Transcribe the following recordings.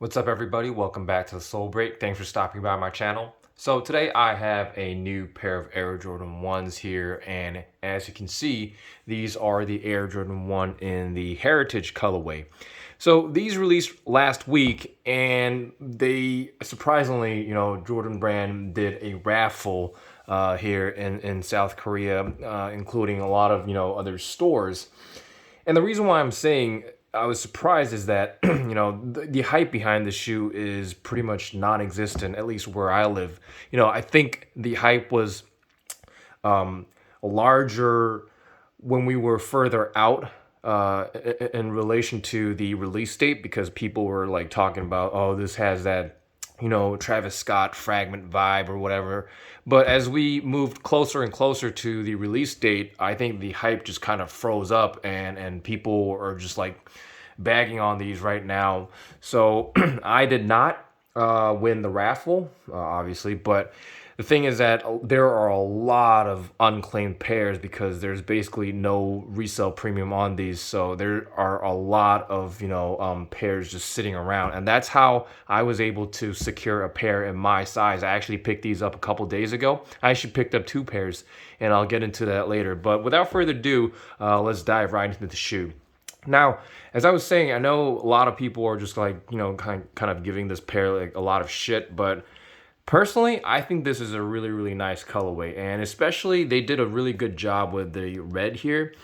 What's up, everybody? Welcome back to the Soul Break. Thanks for stopping by my channel. So today I have a new pair of Air Jordan 1s here, and as you can see, these are the Air Jordan 1 in the Heritage colorway. So these released last week, and they surprisingly, Jordan Brand did a raffle here in South Korea, including a lot of other stores. And the reason why I'm saying I was surprised is that the hype behind the shoe is pretty much non-existent, at least where I live. I think the hype was larger when we were further out in relation to the release date, because people were like talking about, oh, this has that Travis Scott fragment vibe or whatever. But as we moved closer and closer to the release date, I think the hype just kind of froze up, and people are just like bagging on these right now. So I did not win the raffle, obviously, but the thing is that there are a lot of unclaimed pairs because there's basically no resale premium on these. So there are a lot of pairs just sitting around, and that's how I was able to secure a pair in my size. I actually picked these up a couple days ago. I actually picked up two pairs, and I'll get into that later. But without further ado, let's dive right into the shoe. Now, as I was saying, I know a lot of people are just like, kind of giving this pair like a lot of shit, but personally, I think this is a really, really nice colorway, and especially they did a really good job with the red here.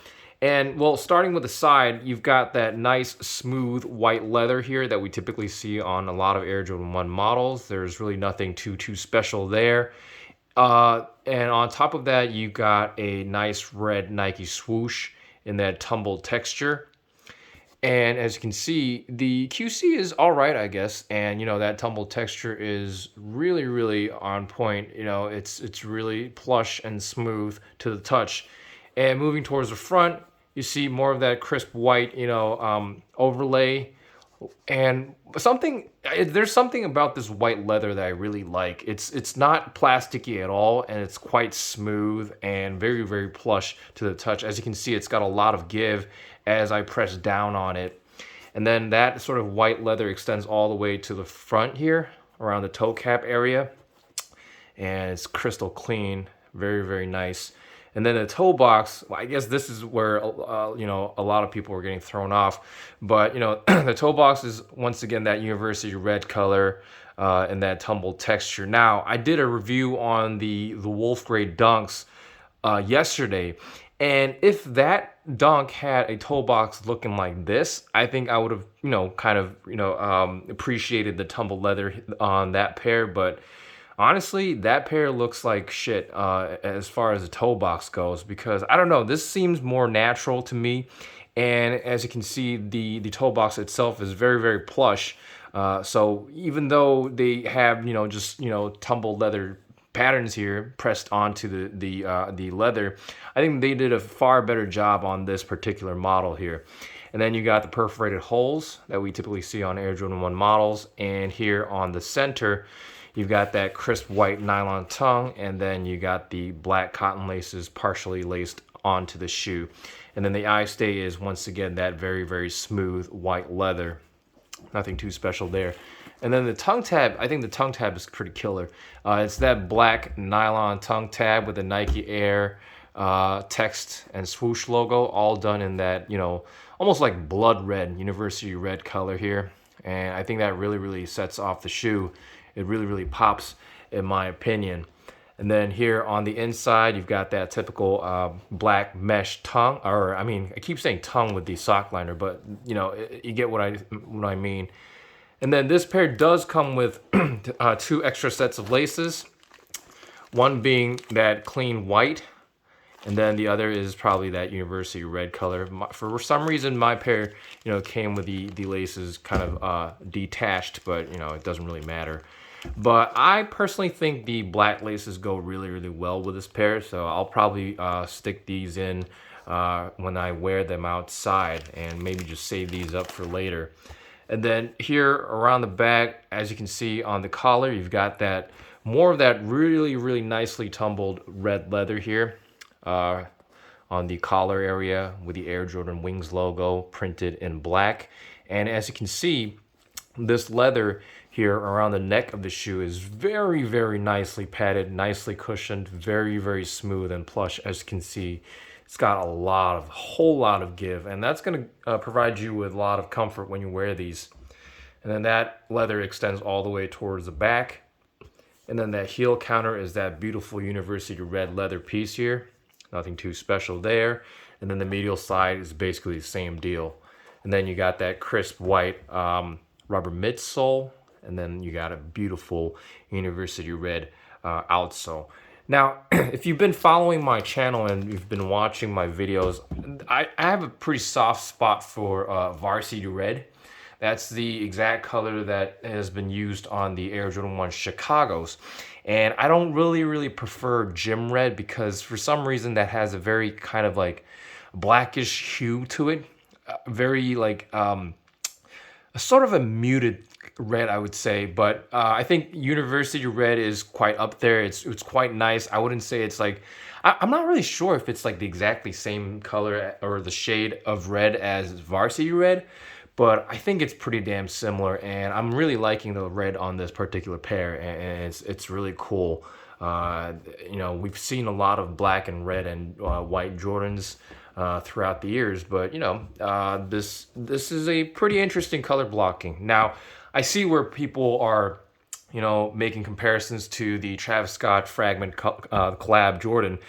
And well, starting with the side, you've got that nice smooth white leather here that we typically see on a lot of Air Jordan 1 models. There's really nothing too special there. And on top of that, you got a nice red Nike swoosh in that tumbled texture. And as you can see, the QC is all right, I guess. And, that tumble texture is really, really on point. It's really plush and smooth to the touch. And moving towards the front, you see more of that crisp white, overlay. And there's something about this white leather that I really like. It's not plasticky at all, and it's quite smooth and very, very plush to the touch. As you can see, it's got a lot of give as I press down on it. And then that sort of white leather extends all the way to the front here around the toe cap area. And it's crystal clean, very, very nice. And then the toe box, well, I guess this is where, a lot of people were getting thrown off. But, the toe box is, once again, that university red color and that tumbled texture. Now, I did a review on the Wolf Grey Dunks yesterday. And if that dunk had a toe box looking like this, I think I would have, appreciated the tumbled leather on that pair. But honestly, that pair looks like shit as far as the toe box goes, because I don't know, this seems more natural to me. And as you can see, the toe box itself is very, very plush. So even though they have, just, tumbled leather patterns here pressed onto the leather, I think they did a far better job on this particular model here. And then you got the perforated holes that we typically see on Air Jordan 1 models, and here on the center you've got that crisp white nylon tongue, and then you got the black cotton laces partially laced onto the shoe. And then the eye stay is once again that very, very smooth white leather. Nothing too special there. And then the tongue tab, I think the tongue tab is pretty killer. It's that black nylon tongue tab with the Nike Air text and swoosh logo, all done in that, almost like blood red, university red color here. And I think that really, really sets off the shoe. It really, really pops, in my opinion. And then here on the inside, you've got that typical black mesh tongue, or I keep saying tongue with the sock liner, but you get what I mean. And then this pair does come with two extra sets of laces, one being that clean white, and then the other is probably that university red color. For some reason, my pair, came with the laces kind of detached, but it doesn't really matter. But I personally think the black laces go really, really well with this pair, so I'll probably stick these in when I wear them outside, and maybe just save these up for later. And then here around the back, as you can see on the collar, you've got that more of that really, really nicely tumbled red leather here on the collar area with the Air Jordan Wings logo printed in black. And as you can see, this leather here around the neck of the shoe is very, very nicely padded, nicely cushioned, very, very smooth and plush. As you can see, it's got whole lot of give, and that's going to provide you with a lot of comfort when you wear these. And then that leather extends all the way towards the back. And then that heel counter is that beautiful University Red leather piece here. Nothing too special there. And then the medial side is basically the same deal. And then you got that crisp white rubber midsole. And then you got a beautiful University Red outsole. Now, if you've been following my channel and you've been watching my videos, I have a pretty soft spot for Varsity Red. That's the exact color that has been used on the Air Jordan 1 Chicago's. And I don't really prefer gym red because for some reason that has a very kind of like blackish hue to it. Very like a sort of a muted red, I would say. But I think University Red is quite up there. It's quite nice. I wouldn't say it's like, I'm not really sure if it's like the exactly same color or the shade of red as Varsity Red, but I think it's pretty damn similar, and I'm really liking the red on this particular pair, and it's really cool. You know, we've seen a lot of black and red and white Jordans throughout the years, but you know, this is a pretty interesting color blocking. Now, I see where people are, you know, making comparisons to the Travis Scott Fragment collab Jordan.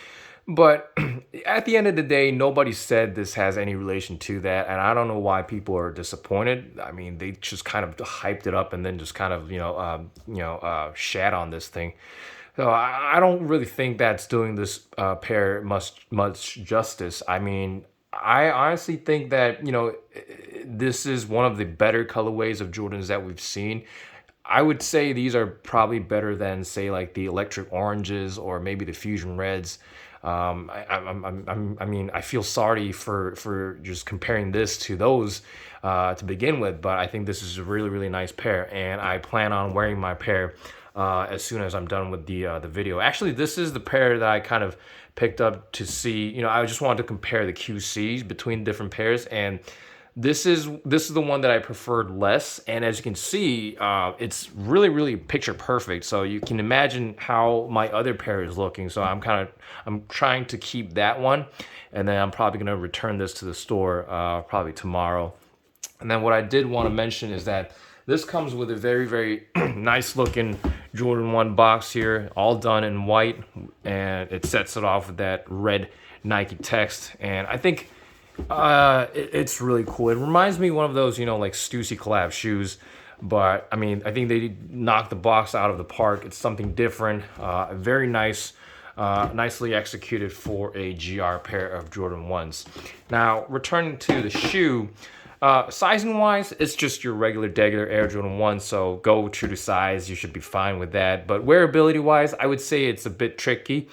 But at the end of the day, nobody said this has any relation to that, and I don't know why people are disappointed. I mean, they just kind of hyped it up and then just kind of, shat on this thing. So I don't really think that's doing this pair much justice. I mean, I honestly think that, you know, this is one of the better colorways of Jordans that we've seen. I would say these are probably better than, say, like the Electric Oranges or maybe the Fusion Reds. I mean, I feel sorry for just comparing this to those to begin with, but I think this is a really nice pair, and I plan on wearing my pair as soon as I'm done with the video. Actually, this is the pair that I kind of picked up to see. You know, I just wanted to compare the QCs between different pairs, and this is the one that I preferred less, and as you can see, it's really picture perfect. So you can imagine how my other pair is looking. So I'm trying to keep that one, and then I'm probably gonna return this to the store probably tomorrow. And then what I did want to mention is that this comes with a very nice looking Jordan 1 box here, all done in white, and it sets it off with that red Nike text, and I think it's really cool. It reminds me of one of those, you know, like Stussy collab shoes, but I mean, I think they knocked the box out of the park. It's something different, very nice, nicely executed for a GR pair of Jordan 1s. Now, returning to the shoe, sizing wise, it's just your regular Air Jordan 1, so go true to size, you should be fine with that. But wearability wise, I would say it's a bit tricky.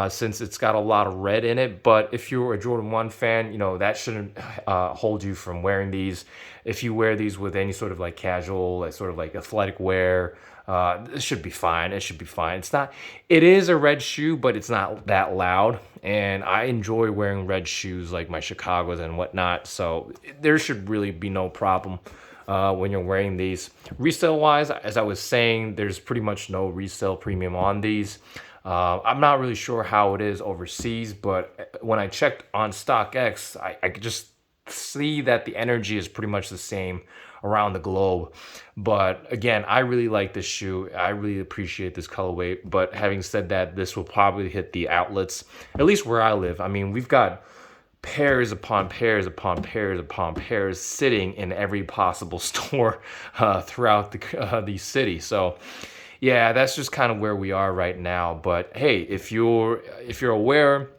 Since it's got a lot of red in it, but if you're a Jordan 1 fan, you know, that shouldn't hold you from wearing these. If you wear these with any sort of like casual, like sort of like athletic wear, it should be fine. It should be fine. It is a red shoe, but it's not that loud, and I enjoy wearing red shoes like my Chicago's and whatnot, so there should really be no problem when you're wearing these. Resale wise, as I was saying, there's pretty much no resale premium on these. I'm not really sure how it is overseas, but when I checked on StockX, I could just see that the energy is pretty much the same around the globe. But again, I really like this shoe. I really appreciate this colorway. But having said that, this will probably hit the outlets, at least where I live. I mean, we've got pairs upon pairs upon pairs upon pairs sitting in every possible store throughout the city. So yeah, that's just kind of where we are right now. But hey, if you're aware,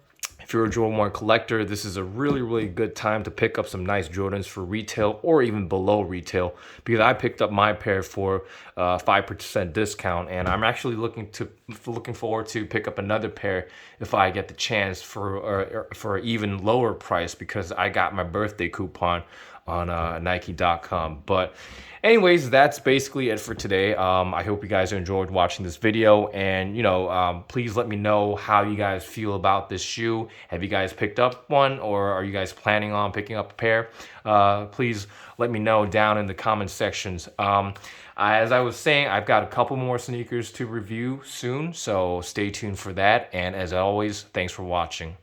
if you're a Jordan 1 collector, this is a really good time to pick up some nice Jordans for retail or even below retail, because I picked up my pair for 5% discount, and I'm actually looking forward to pick up another pair if I get the chance for an even lower price, because I got my birthday coupon on Nike.com. But anyways, that's basically it for today. I hope you guys enjoyed watching this video, and please let me know how you guys feel about this shoe. Have you guys picked up one, or are you guys planning on picking up a pair? Please let me know down in the comment sections. As I was saying, I've got a couple more sneakers to review soon, so stay tuned for that. And as always, thanks for watching.